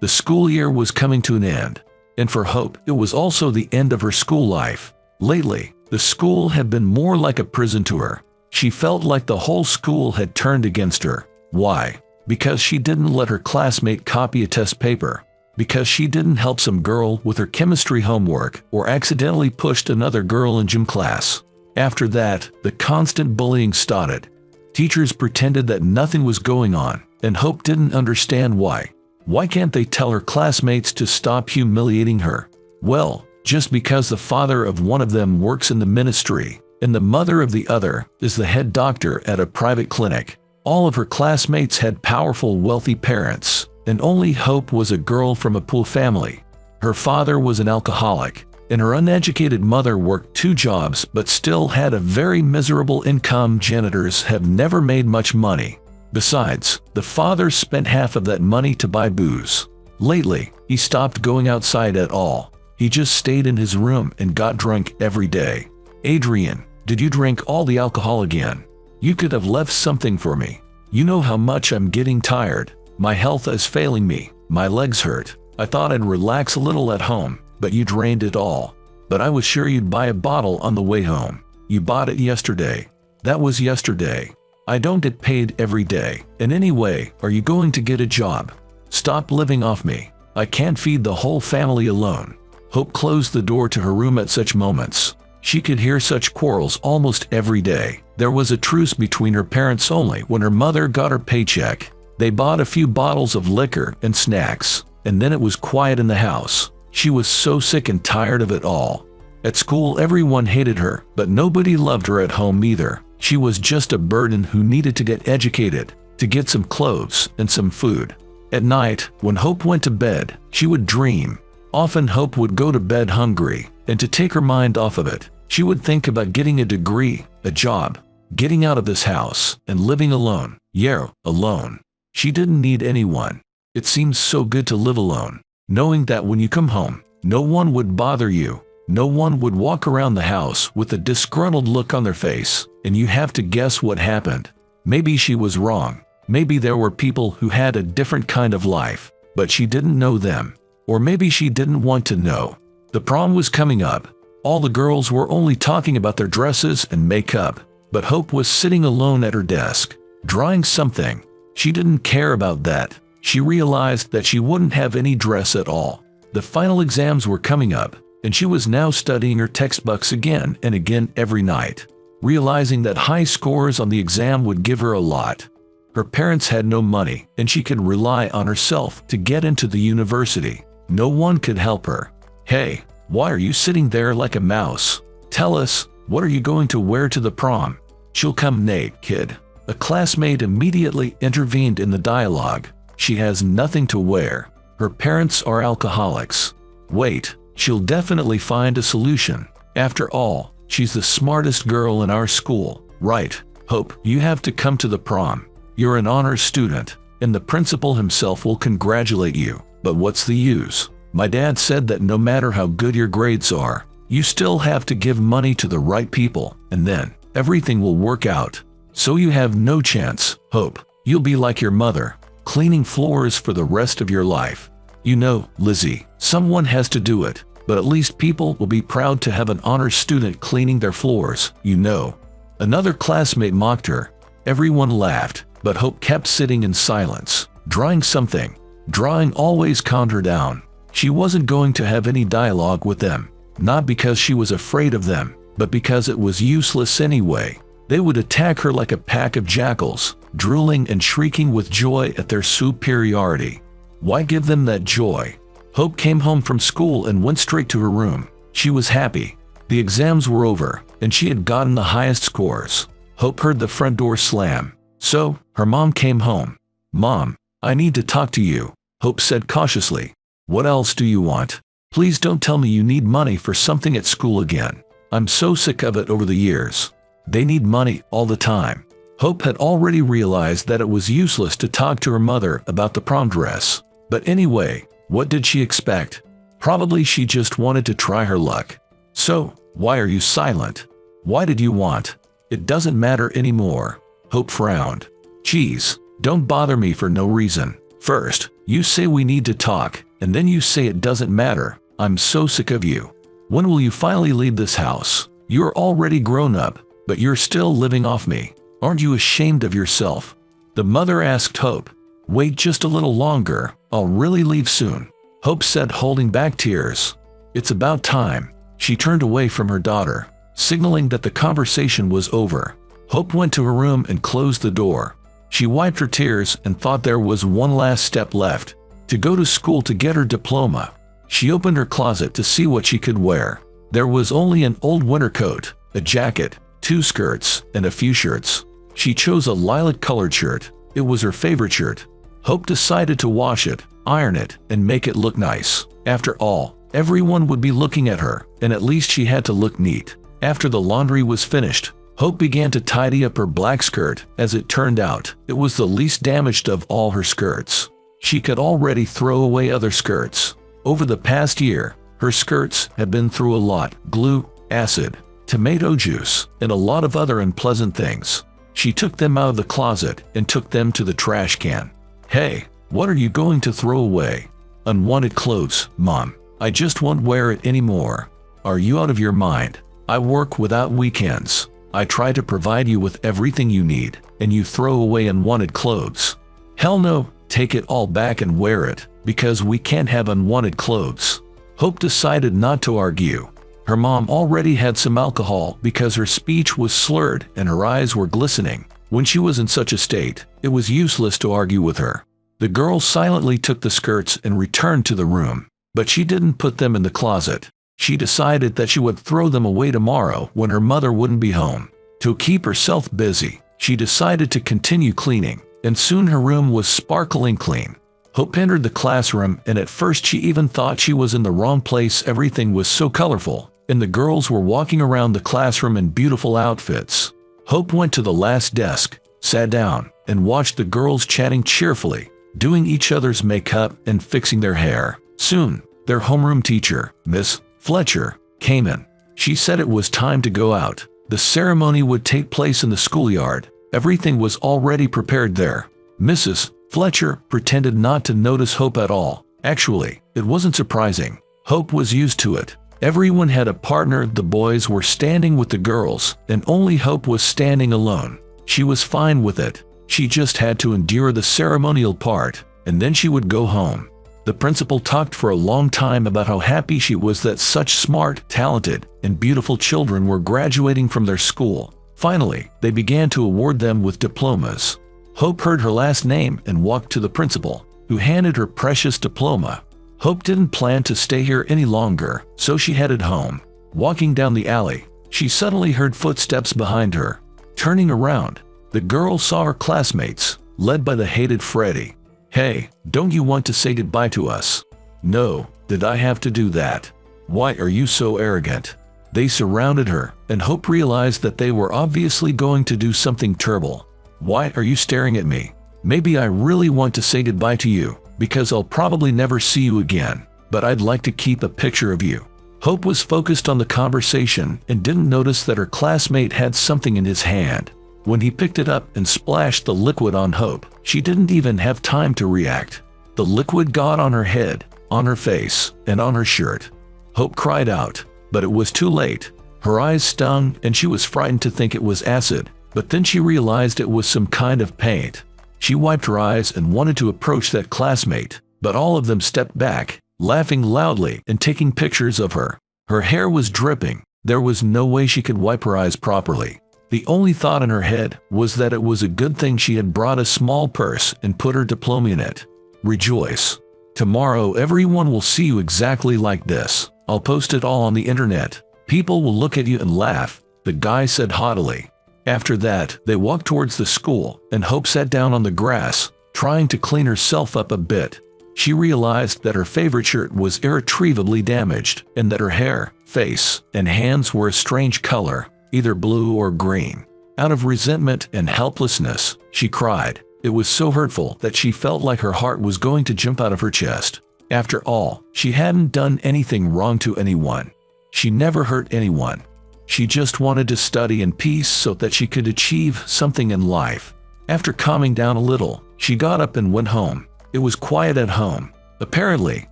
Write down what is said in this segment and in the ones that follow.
The school year was coming to an end. And for Hope, it was also the end of her school life. Lately, the school had been more like a prison to her. She felt like the whole school had turned against her. Why? Because she didn't let her classmate copy a test paper. Because she didn't help some girl with her chemistry homework or accidentally pushed another girl in gym class. After that, the constant bullying started. Teachers pretended that nothing was going on, and Hope didn't understand why. Why can't they tell her classmates to stop humiliating her? Well, just because the father of one of them works in the ministry, and the mother of the other is the head doctor at a private clinic. All of her classmates had powerful, wealthy parents, and only Hope was a girl from a poor family. Her father was an alcoholic, and her uneducated mother worked 2 jobs but still had a very miserable income. Janitors have never made much money. Besides, the father spent half of that money to buy booze. Lately, he stopped going outside at all. He just stayed in his room and got drunk every day. Adrian, did you drink all the alcohol again? You could have left something for me. You know how much I'm getting tired. My health is failing me. My legs hurt. I thought I'd relax a little at home, but you drained it all. But I was sure you'd buy a bottle on the way home. You bought it yesterday. That was yesterday. I don't get paid every day. And anyway, are you going to get a job? Stop living off me. I can't feed the whole family alone. Hope closed the door to her room at such moments. She could hear such quarrels almost every day. There was a truce between her parents only when her mother got her paycheck. They bought a few bottles of liquor and snacks, and then it was quiet in the house. She was so sick and tired of it all. At school everyone hated her, but nobody loved her at home either. She was just a burden who needed to get educated, to get some clothes and some food. At night, when Hope went to bed, she would dream. Often Hope would go to bed hungry, and to take her mind off of it, she would think about getting a degree, a job, getting out of this house, and living alone. Yeah, alone. She didn't need anyone. It seems so good to live alone, knowing that when you come home, no one would bother you. No one would walk around the house with a disgruntled look on their face, and you have to guess what happened. Maybe she was wrong. Maybe there were people who had a different kind of life, but she didn't know them. Or maybe she didn't want to know. The prom was coming up. All the girls were only talking about their dresses and makeup, but Hope was sitting alone at her desk, drawing something. She didn't care about that. She realized that she wouldn't have any dress at all. The final exams were coming up, and she was now studying her textbooks again and again every night, realizing that high scores on the exam would give her a lot. Her parents had no money, and she could rely on herself to get into the university. No one could help her. Hey, why are you sitting there like a mouse? Tell us, what are you going to wear to the prom? She'll come naked, kid. A classmate immediately intervened in the dialogue. She has nothing to wear. Her parents are alcoholics. Wait, she'll definitely find a solution. After all, she's the smartest girl in our school. Right, Hope, you have to come to the prom. You're an honors student, and the principal himself will congratulate you. But what's the use? My dad said that no matter how good your grades are, you still have to give money to the right people, and then everything will work out. So you have no chance, Hope. You'll be like your mother, cleaning floors for the rest of your life. You know, Lizzie, someone has to do it, but at least people will be proud to have an honors student cleaning their floors, you know. Another classmate mocked her. Everyone laughed, but Hope kept sitting in silence, drawing something. Drawing always calmed her down. She wasn't going to have any dialogue with them, not because she was afraid of them, but because it was useless anyway. They would attack her like a pack of jackals, drooling and shrieking with joy at their superiority. Why give them that joy? Hope came home from school and went straight to her room. She was happy. The exams were over, and she had gotten the highest scores. Hope heard the front door slam. So, her mom came home. Mom, I need to talk to you, Hope said cautiously. What else do you want? Please don't tell me you need money for something at school again. I'm so sick of it over the years. They need money all the time. Hope had already realized that it was useless to talk to her mother about the prom dress. But anyway, what did she expect? Probably she just wanted to try her luck. So, why are you silent? Why did you want? It doesn't matter anymore. Hope frowned. Geez, don't bother me for no reason. First, you say we need to talk, and then you say it doesn't matter. I'm so sick of you. When will you finally leave this house? You're already grown up, but you're still living off me. Aren't you ashamed of yourself? The mother asked Hope. Wait just a little longer, I'll really leave soon, Hope said, holding back tears. It's about time. She turned away from her daughter, signaling that the conversation was over. Hope went to her room and closed the door. She wiped her tears and thought there was one last step left, to go to school to get her diploma. She opened her closet to see what she could wear. There was only an old winter coat, a jacket, 2 skirts, and a few shirts. She chose a lilac-colored shirt. It was her favorite shirt. Hope decided to wash it, iron it, and make it look nice. After all, everyone would be looking at her, and at least she had to look neat. After the laundry was finished, Hope began to tidy up her black skirt. As it turned out, it was the least damaged of all her skirts. She could already throw away other skirts. Over the past year, her skirts had been through a lot: glue, acid, tomato juice, and a lot of other unpleasant things. She took them out of the closet and took them to the trash can. Hey, what are you going to throw away? Unwanted clothes, Mom. I just won't wear it anymore. Are you out of your mind? I work without weekends. I try to provide you with everything you need, and you throw away unwanted clothes. Hell no, take it all back and wear it, because we can't have unwanted clothes. Hope decided not to argue. Her mom already had some alcohol because her speech was slurred and her eyes were glistening. When she was in such a state, it was useless to argue with her. The girl silently took the skirts and returned to the room, but she didn't put them in the closet. She decided that she would throw them away tomorrow when her mother wouldn't be home. To keep herself busy, she decided to continue cleaning, and soon her room was sparkling clean. Hope entered the classroom, and at first she even thought she was in the wrong place. Everything was so colorful, and the girls were walking around the classroom in beautiful outfits. Hope went to the last desk, sat down, and watched the girls chatting cheerfully, doing each other's makeup and fixing their hair. Soon, their homeroom teacher, Miss Fletcher, came in. She said it was time to go out. The ceremony would take place in the schoolyard. Everything was already prepared there. Mrs. Fletcher pretended not to notice Hope at all. Actually, it wasn't surprising. Hope was used to it. Everyone had a partner. The boys were standing with the girls, and only Hope was standing alone. She was fine with it. She just had to endure the ceremonial part, and then she would go home. The principal talked for a long time about how happy she was that such smart, talented, and beautiful children were graduating from their school. Finally, they began to award them with diplomas. Hope heard her last name and walked to the principal, who handed her precious diploma. Hope didn't plan to stay here any longer, so she headed home. Walking down the alley, she suddenly heard footsteps behind her. Turning around, the girl saw her classmates, led by the hated Freddie. Hey, don't you want to say goodbye to us? No, did I have to do that? Why are you so arrogant? They surrounded her, and Hope realized that they were obviously going to do something terrible. Why are you staring at me? Maybe I really want to say goodbye to you, because I'll probably never see you again, but I'd like to keep a picture of you. Hope was focused on the conversation and didn't notice that her classmate had something in his hand. When he picked it up and splashed the liquid on Hope, she didn't even have time to react. The liquid got on her head, on her face, and on her shirt. Hope cried out, but it was too late. Her eyes stung and she was frightened to think it was acid, but then she realized it was some kind of paint. She wiped her eyes and wanted to approach that classmate, but all of them stepped back, laughing loudly and taking pictures of her. Her hair was dripping. There was no way she could wipe her eyes properly. The only thought in her head was that it was a good thing she had brought a small purse and put her diploma in it. Rejoice. Tomorrow everyone will see you exactly like this. I'll post it all on the internet. People will look at you and laugh, the guy said haughtily. After that, they walked towards the school, and Hope sat down on the grass, trying to clean herself up a bit. She realized that her favorite shirt was irretrievably damaged, and that her hair, face, and hands were a strange color, either blue or green. Out of resentment and helplessness, she cried. It was so hurtful that she felt like her heart was going to jump out of her chest. After all, she hadn't done anything wrong to anyone. She never hurt anyone. She just wanted to study in peace so that she could achieve something in life. After calming down a little, she got up and went home. It was quiet at home. Apparently,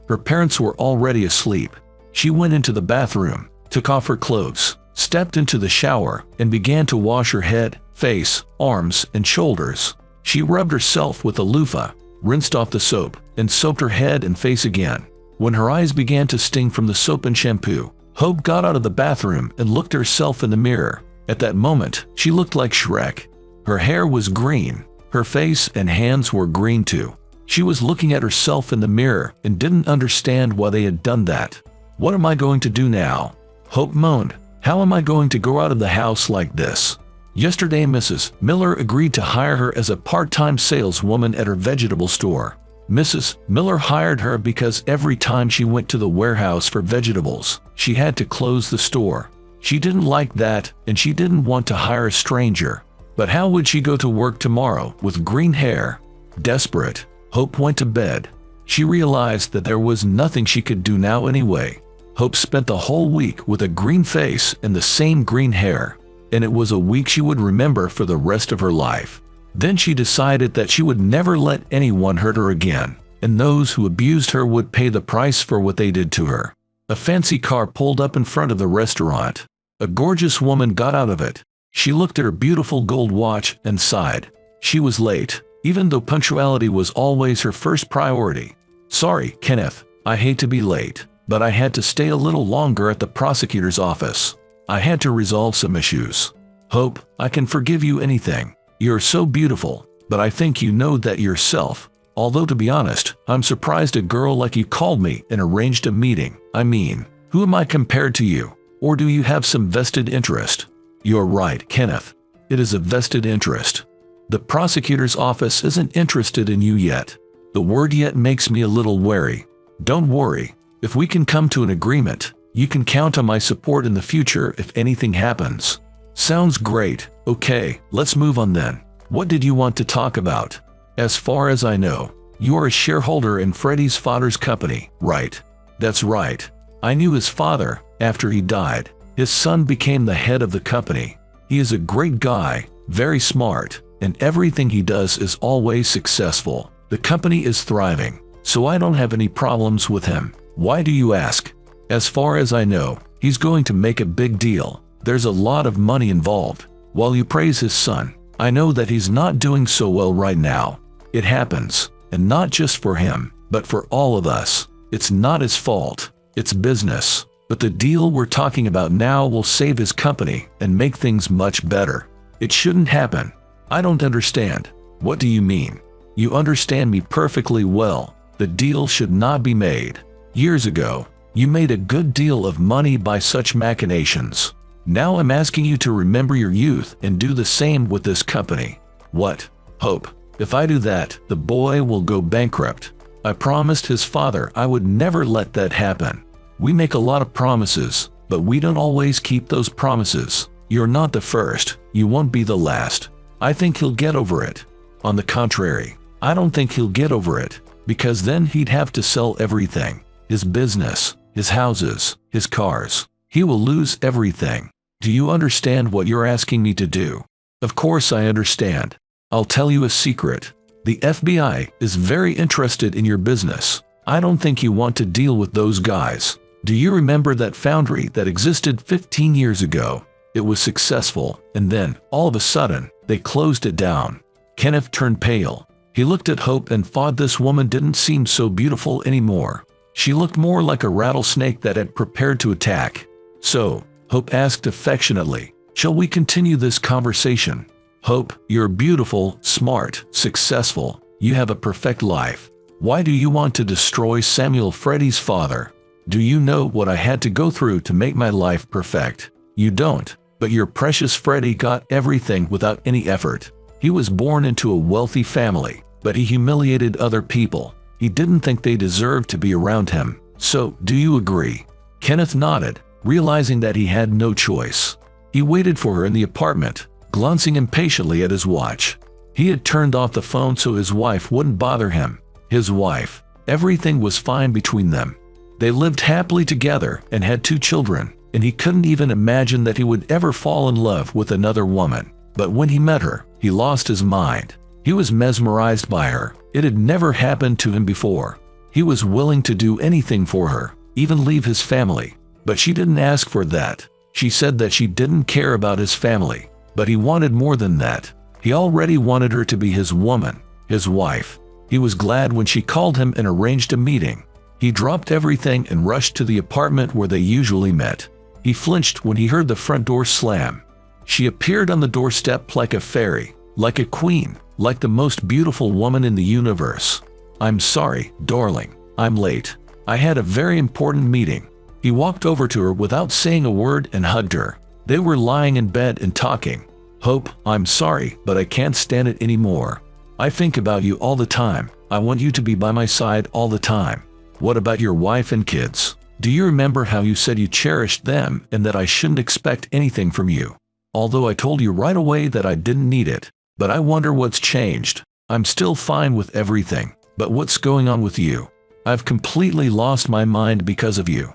her parents were already asleep. She went into the bathroom, took off her clothes, stepped into the shower, and began to wash her head, face, arms, and shoulders. She rubbed herself with a loofah, rinsed off the soap, and soaped her head and face again. When her eyes began to sting from the soap and shampoo, Hope got out of the bathroom and looked at herself in the mirror. At that moment, she looked like Shrek. Her hair was green. Her face and hands were green too. She was looking at herself in the mirror and didn't understand why they had done that. "What am I going to do now?" Hope moaned. "How am I going to go out of the house like this?" Yesterday, Mrs. Miller agreed to hire her as a part-time saleswoman at her vegetable store. Mrs. Miller hired her because every time she went to the warehouse for vegetables, she had to close the store. She didn't like that, and she didn't want to hire a stranger. But how would she go to work tomorrow with green hair? Desperate, Hope went to bed. She realized that there was nothing she could do now anyway. Hope spent the whole week with a green face and the same green hair, and it was a week she would remember for the rest of her life. Then she decided that she would never let anyone hurt her again, and those who abused her would pay the price for what they did to her. A fancy car pulled up in front of the restaurant. A gorgeous woman got out of it. She looked at her beautiful gold watch and sighed. She was late, even though punctuality was always her first priority. "Sorry, Kenneth, I hate to be late, but I had to stay a little longer at the prosecutor's office. I had to resolve some issues." "Hope, I can forgive you anything. You're so beautiful, but I think you know that yourself. Although to be honest, I'm surprised a girl like you called me and arranged a meeting. I mean, who am I compared to you? Or do you have some vested interest?" "You're right, Kenneth. It is a vested interest. The prosecutor's office isn't interested in you yet. The word yet makes me a little wary. Don't worry. If we can come to an agreement, you can count on my support in the future if anything happens." "Sounds great. Okay, let's move on then. What did you want to talk about?" "As far as I know, you are a shareholder in Freddie's father's company, right?" "That's right. I knew his father. After he died, his son became the head of the company. He is a great guy, very smart, and everything he does is always successful. The company is thriving, so I don't have any problems with him." "Why do you ask?" "As far as I know, he's going to make a big deal. There's a lot of money involved. While you praise his son, I know that he's not doing so well right now. It happens, and not just for him, but for all of us. It's not his fault. It's business. But the deal we're talking about now will save his company and make things much better. It shouldn't happen." "I don't understand." "What do you mean?" "You understand me perfectly well. The deal should not be made. Years ago, you made a good deal of money by such machinations. Now I'm asking you to remember your youth and do the same with this company." "What?" "Hope. If I do that, the boy will go bankrupt. I promised his father I would never let that happen. We make a lot of promises, but we don't always keep those promises. You're not the first, you won't be the last. I think he'll get over it." "On the contrary, I don't think he'll get over it, because then he'd have to sell everything. His business, his houses, his cars. He will lose everything. Do you understand what you're asking me to do?" "Of course I understand. I'll tell you a secret. The FBI is very interested in your business. I don't think you want to deal with those guys. Do you remember that foundry that existed 15 years ago? It was successful, and then, all of a sudden, they closed it down." Kenneth turned pale. He looked at Hope and thought this woman didn't seem so beautiful anymore. She looked more like a rattlesnake that had prepared to attack. "So," Hope asked affectionately, "shall we continue this conversation?" "Hope, you're beautiful, smart, successful. You have a perfect life. Why do you want to destroy Samuel Freddie's father? Do you know what I had to go through to make my life perfect? You don't, but your precious Freddie got everything without any effort. He was born into a wealthy family, but he humiliated other people. He didn't think they deserved to be around him. So, do you agree?" Kenneth nodded, realizing that he had no choice. He waited for her in the apartment, glancing impatiently at his watch. He had turned off the phone so his wife wouldn't bother him. His wife. Everything was fine between them. They lived happily together and had 2 children, and he couldn't even imagine that he would ever fall in love with another woman. But when he met her, he lost his mind. He was mesmerized by her, It had never happened to him before. He was willing to do anything for her, even leave his family. But she didn't ask for that. She said that she didn't care about his family. But he wanted more than that. He already wanted her to be his woman, his wife. He was glad when she called him and arranged a meeting. He dropped everything and rushed to the apartment where they usually met. He flinched when he heard the front door slam. She appeared on the doorstep like a fairy, like a queen, like the most beautiful woman in the universe. "I'm sorry, darling. I'm late. I had a very important meeting." He walked over to her without saying a word and hugged her. They were lying in bed and talking. "Hope, I'm sorry, but I can't stand it anymore. I think about you all the time. I want you to be by my side all the time. What about your wife and kids? Do you remember how you said you cherished them and that I shouldn't expect anything from you? Although I told you right away that I didn't need it. But I wonder what's changed. I'm still fine with everything. But what's going on with you? I've completely lost my mind because of you.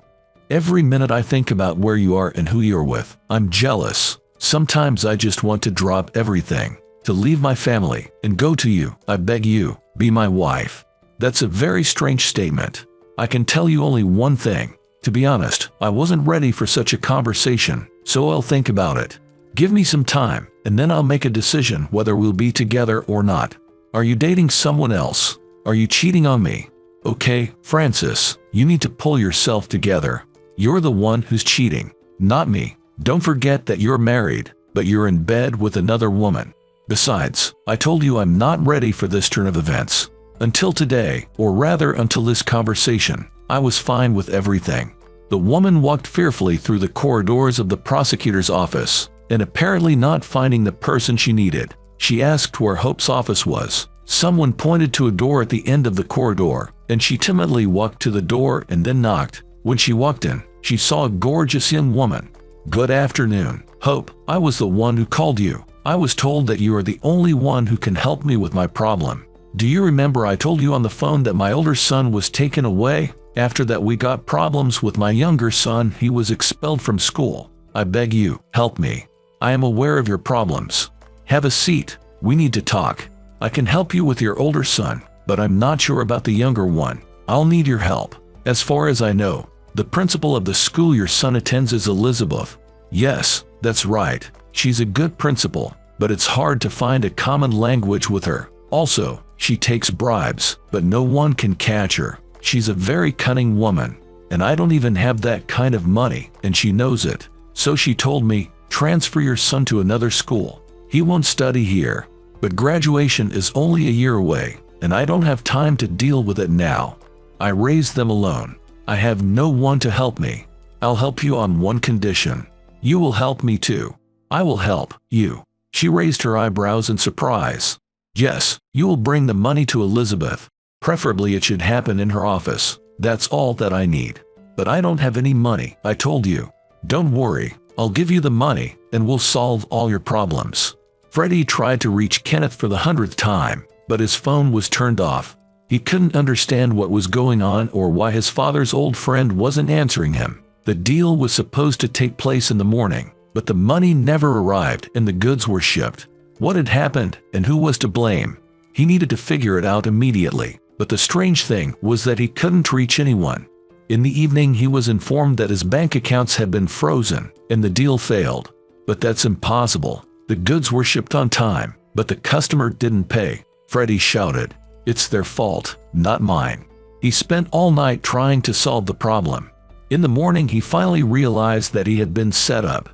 Every minute I think about where you are and who you're with. I'm jealous. Sometimes I just want to drop everything, to leave my family, and go to you. I beg you, be my wife." That's a very strange statement. I can tell you only one thing. To be honest, I wasn't ready for such a conversation, so I'll think about it. Give me some time, and then I'll make a decision whether we'll be together or not. Are you dating someone else? Are you cheating on me? Okay, Francis, you need to pull yourself together. You're the one who's cheating, not me. Don't forget that you're married, but you're in bed with another woman. Besides, I told you I'm not ready for this turn of events. Until today, or rather until this conversation, I was fine with everything. The woman walked fearfully through the corridors of the prosecutor's office, and apparently not finding the person she needed, she asked where Hope's office was. Someone pointed to a door at the end of the corridor, and she timidly walked to the door and then knocked. When she walked in, she saw a gorgeous young woman. "Good afternoon, Hope. I was the one who called you. I was told that you are the only one who can help me with my problem. Do you remember I told you on the phone that my older son was taken away? After that we got problems with my younger son. He was expelled from school. I beg you, help me. I am aware of your problems. Have a seat. We need to talk. I can help you with your older son, but I'm not sure about the younger one. I'll need your help. As far as I know, the principal of the school your son attends is Elizabeth." "Yes, that's right. She's a good principal, but it's hard to find a common language with her. Also, she takes bribes, but no one can catch her. She's a very cunning woman, and I don't even have that kind of money, and she knows it. So she told me, transfer your son to another school. He won't study here. But graduation is only a year away, and I don't have time to deal with it now. I raised them alone. I have no one to help me. I'll help you on one condition. You will help me too." "I will help you." She raised her eyebrows in surprise. "Yes, you will bring the money to Elizabeth. Preferably it should happen in her office. That's all that I need. But I don't have any money, I told you. Don't worry, I'll give you the money, and we'll solve all your problems." Freddie tried to reach Kenneth for the 100th time, but his phone was turned off. He couldn't understand what was going on or why his father's old friend wasn't answering him. The deal was supposed to take place in the morning, but the money never arrived and the goods were shipped. What had happened and who was to blame? He needed to figure it out immediately, but the strange thing was that he couldn't reach anyone. In the evening he was informed that his bank accounts had been frozen and the deal failed. But that's impossible. The goods were shipped on time, but the customer didn't pay. Freddie shouted, "It's their fault, not mine." He spent all night trying to solve the problem. In the morning he finally realized that he had been set up.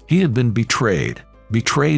He had been betrayed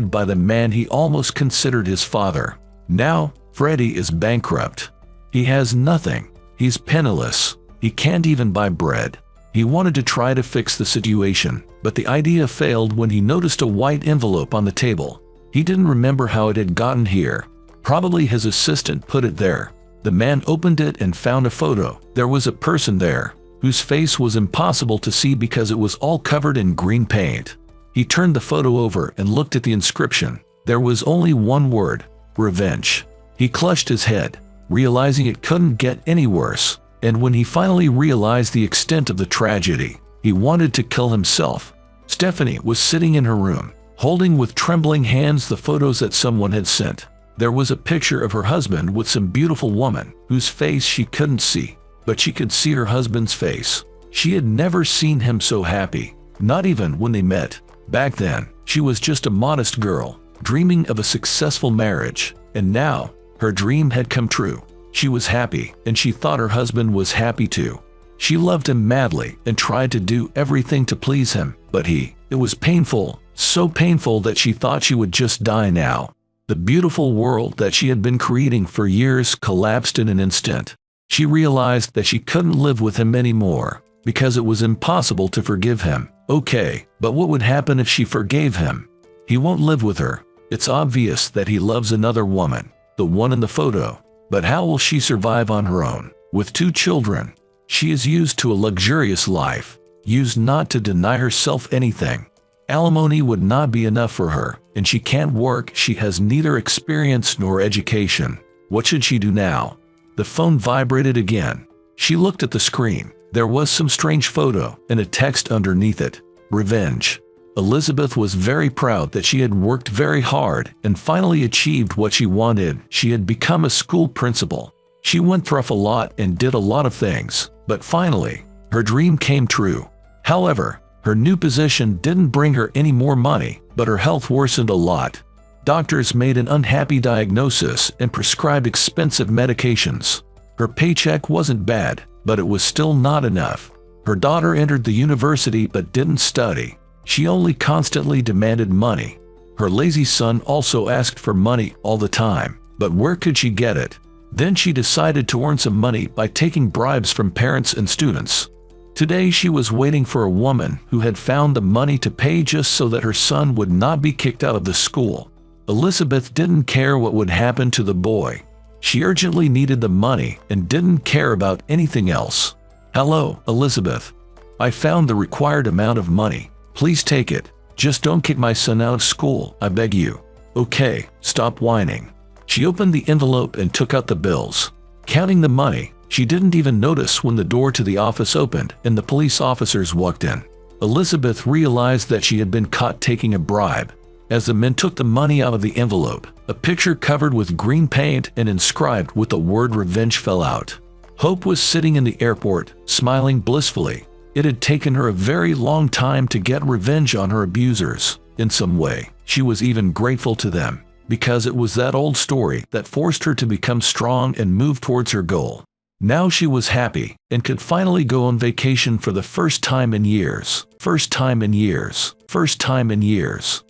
by the man he almost considered his father. Now, Freddie is bankrupt. He has nothing. He's penniless. He can't even buy bread. He wanted to try to fix the situation, but the idea failed when he noticed a white envelope on the table. He didn't remember how it had gotten here. Probably his assistant put it there. The man opened it and found a photo. There was a person there, whose face was impossible to see because it was all covered in green paint. He turned the photo over and looked at the inscription. There was only one word: revenge. He clutched his head, realizing it couldn't get any worse. And when he finally realized the extent of the tragedy, he wanted to kill himself. Stephanie was sitting in her room, holding with trembling hands the photos that someone had sent. There was a picture of her husband with some beautiful woman whose face she couldn't see, but she could see her husband's face. She had never seen him so happy, not even when they met. Back then, she was just a modest girl, dreaming of a successful marriage, and now, her dream had come true. She was happy, and she thought her husband was happy too. She loved him madly and tried to do everything to please him, but it was painful, so painful that she thought she would just die now. The beautiful world that she had been creating for years collapsed in an instant. She realized that she couldn't live with him anymore, because it was impossible to forgive him. Okay, but what would happen if she forgave him? He won't live with her. It's obvious that he loves another woman, the one in the photo. But how will she survive on her own, with 2 children? She is used to a luxurious life, used not to deny herself anything. Alimony would not be enough for her, and she can't work. She has neither experience nor education. What should she do now? The phone vibrated again. She looked at the screen. There was some strange photo and a text underneath it. Revenge. Elizabeth was very proud that she had worked very hard and finally achieved what she wanted. She had become a school principal. She went through a lot and did a lot of things, but finally, her dream came true. However, her new position didn't bring her any more money, but her health worsened a lot. Doctors made an unhappy diagnosis and prescribed expensive medications. Her paycheck wasn't bad, but it was still not enough. Her daughter entered the university but didn't study. She only constantly demanded money. Her lazy son also asked for money all the time, but where could she get it? Then she decided to earn some money by taking bribes from parents and students. Today she was waiting for a woman who had found the money to pay just so that her son would not be kicked out of the school. Elizabeth didn't care what would happen to the boy. She urgently needed the money and didn't care about anything else. Hello, Elizabeth. I found the required amount of money. Please take it. Just don't kick my son out of school, I beg you. Okay, stop whining. She opened the envelope and took out the bills. Counting the money, she didn't even notice when the door to the office opened and the police officers walked in. Elizabeth realized that she had been caught taking a bribe. As the men took the money out of the envelope, a picture covered with green paint and inscribed with the word revenge fell out. Hope was sitting in the airport, smiling blissfully. It had taken her a very long time to get revenge on her abusers. In some way, she was even grateful to them, because it was that old story that forced her to become strong and move towards her goal. Now she was happy and could finally go on vacation for the first time in years. First time in years. First time in years.